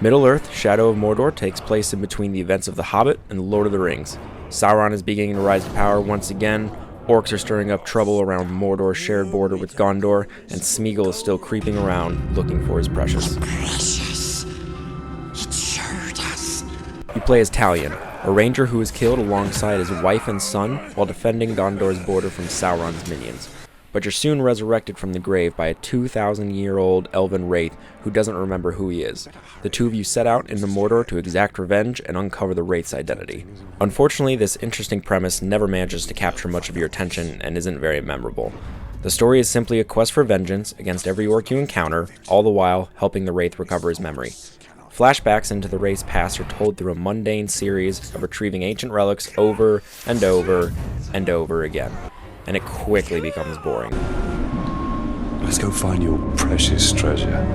Middle-earth, Shadow of Mordor takes place in between the events of The Hobbit and The Lord of the Rings. Sauron is beginning to rise to power once again, orcs are stirring up trouble around Mordor's shared border with Gondor, and Smeagol is still creeping around looking for his precious. It sure does. You play as Talion, a ranger who is killed alongside his wife and son while defending Gondor's border from Sauron's minions. But you're soon resurrected from the grave by a 2,000-year-old elven wraith who doesn't remember who he is. The two of you set out into Mordor to exact revenge and uncover the wraith's identity. Unfortunately, this interesting premise never manages to capture much of your attention and isn't very memorable. The story is simply a quest for vengeance against every orc you encounter, all the while helping the wraith recover his memory. Flashbacks into the wraith's past are told through a mundane series of retrieving ancient relics over and over and over again. And it quickly becomes boring. Let's go find your precious treasure.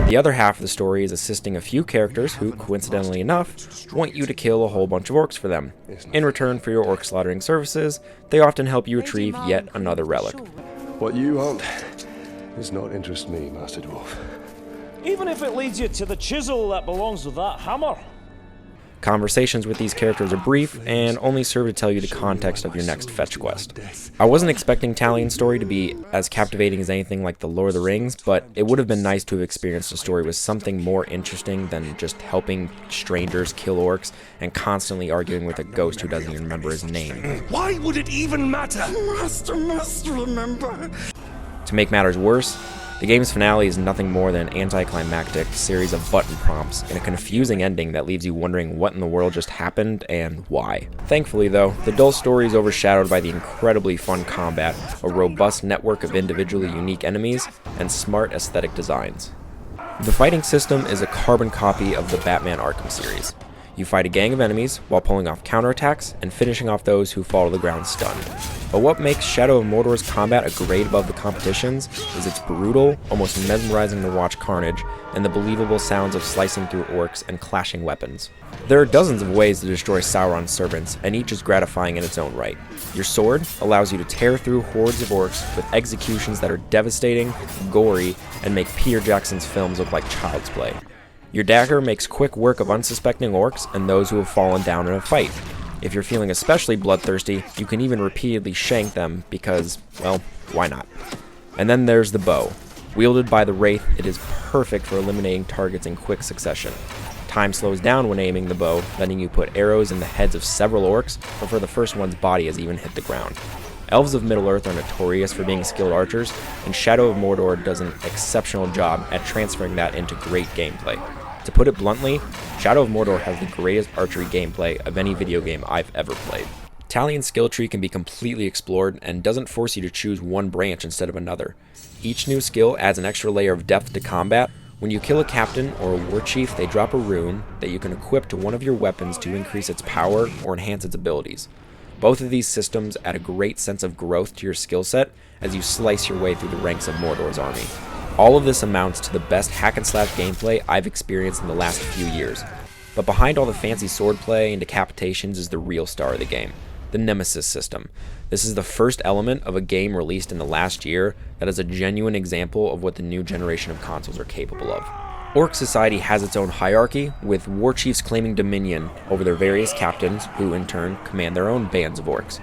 The other half of the story is assisting a few characters who, coincidentally enough, want you to kill a whole bunch of orcs for them. In return for your orc slaughtering services, they often help you retrieve yet another relic. What you want does not interest me, Master Dwarf. Even if it leads you to the chisel that belongs with that hammer. Conversations with these characters are brief and only serve to tell you the context of your next fetch quest. I wasn't expecting Talion's story to be as captivating as anything like The Lord of the Rings, but it would have been nice to have experienced a story with something more interesting than just helping strangers kill orcs and constantly arguing with a ghost who doesn't even remember his name. Why would it even matter? Master must remember. To make matters worse, the game's finale is nothing more than an anticlimactic series of button prompts and a confusing ending that leaves you wondering what in the world just happened and why. Thankfully though, the dull story is overshadowed by the incredibly fun combat, a robust network of individually unique enemies, and smart aesthetic designs. The fighting system is a carbon copy of the Batman Arkham series. You fight a gang of enemies while pulling off counterattacks and finishing off those who fall to the ground stunned. But what makes Shadow of Mordor's combat a grade above the competition's is its brutal, almost mesmerizing to watch carnage, and the believable sounds of slicing through orcs and clashing weapons. There are dozens of ways to destroy Sauron's servants, and each is gratifying in its own right. Your sword allows you to tear through hordes of orcs with executions that are devastating, gory, and make Peter Jackson's films look like child's play. Your dagger makes quick work of unsuspecting orcs and those who have fallen down in a fight. If you're feeling especially bloodthirsty, you can even repeatedly shank them because, well, why not? And then there's the bow. Wielded by the Wraith, it is perfect for eliminating targets in quick succession. Time slows down when aiming the bow, letting you put arrows in the heads of several orcs before the first one's body has even hit the ground. Elves of Middle-earth are notorious for being skilled archers, and Shadow of Mordor does an exceptional job at transferring that into great gameplay. To put it bluntly, Shadow of Mordor has the greatest archery gameplay of any video game I've ever played. Talion's skill tree can be completely explored and doesn't force you to choose one branch instead of another. Each new skill adds an extra layer of depth to combat. When you kill a captain or a war chief, they drop a rune that you can equip to one of your weapons to increase its power or enhance its abilities. Both of these systems add a great sense of growth to your skill set as you slice your way through the ranks of Mordor's army. All of this amounts to the best hack-and-slash gameplay I've experienced in the last few years. But behind all the fancy swordplay and decapitations is the real star of the game, the Nemesis System. This is the first element of a game released in the last year that is a genuine example of what the new generation of consoles are capable of. Orc society has its own hierarchy, with war chiefs claiming dominion over their various captains, who in turn command their own bands of orcs.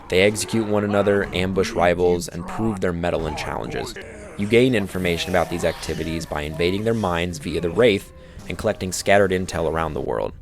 They execute one another, ambush rivals, and prove their mettle in challenges. You gain information about these activities by invading their minds via the Wraith and collecting scattered intel around the world.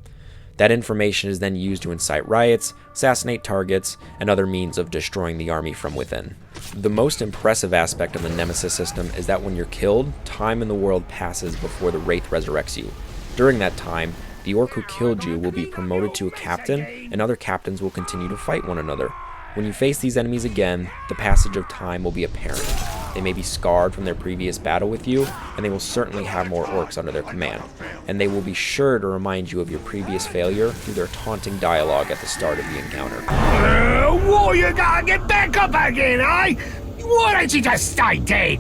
That information is then used to incite riots, assassinate targets, and other means of destroying the army from within. The most impressive aspect of the Nemesis system is that when you're killed, time in the world passes before the Wraith resurrects you. During that time, the orc who killed you will be promoted to a captain, and other captains will continue to fight one another. When you face these enemies again, the passage of time will be apparent. They may be scarred from their previous battle with you, and they will certainly have more orcs under their command. And they will be sure to remind you of your previous failure through their taunting dialogue at the start of the encounter. Whoa, you gotta get back up again, eh? Why don't you just stay dead?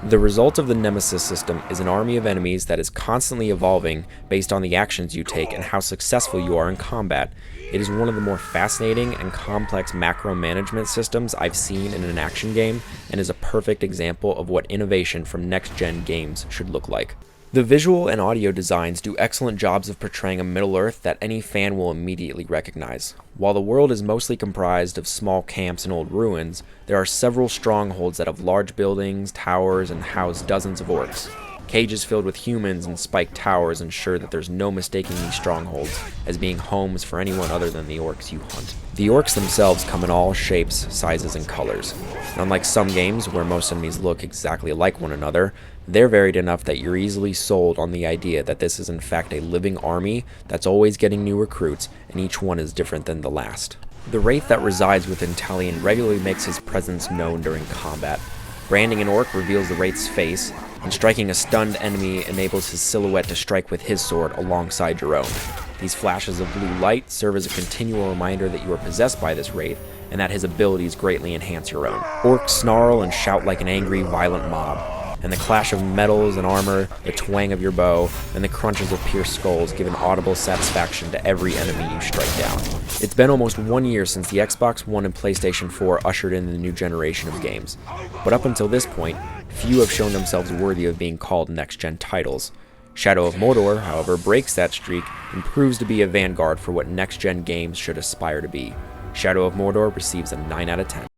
The result of the Nemesis system is an army of enemies that is constantly evolving based on the actions you take and how successful you are in combat. It is one of the more fascinating and complex macro management systems I've seen in an action game, and is a perfect example of what innovation from next-gen games should look like. The visual and audio designs do excellent jobs of portraying a Middle-earth that any fan will immediately recognize. While the world is mostly comprised of small camps and old ruins, there are several strongholds that have large buildings, towers, and house dozens of orcs. Cages filled with humans and spiked towers ensure that there's no mistaking these strongholds as being homes for anyone other than the orcs you hunt. The orcs themselves come in all shapes, sizes, and colors. And unlike some games where most enemies look exactly like one another, they're varied enough that you're easily sold on the idea that this is in fact a living army that's always getting new recruits, and each one is different than the last. The wraith that resides within Talion regularly makes his presence known during combat. Branding an orc reveals the wraith's face, and striking a stunned enemy enables his silhouette to strike with his sword alongside your own. These flashes of blue light serve as a continual reminder that you are possessed by this wraith, and that his abilities greatly enhance your own. Orcs snarl and shout like an angry, violent mob, and the clash of metals and armor, the twang of your bow, and the crunches of pierced skulls give an audible satisfaction to every enemy you strike down. It's been almost 1 year since the Xbox One and PlayStation 4 ushered in the new generation of games, but up until this point, few have shown themselves worthy of being called next-gen titles. Shadow of Mordor, however, breaks that streak and proves to be a vanguard for what next-gen games should aspire to be. Shadow of Mordor receives a 9 out of 10.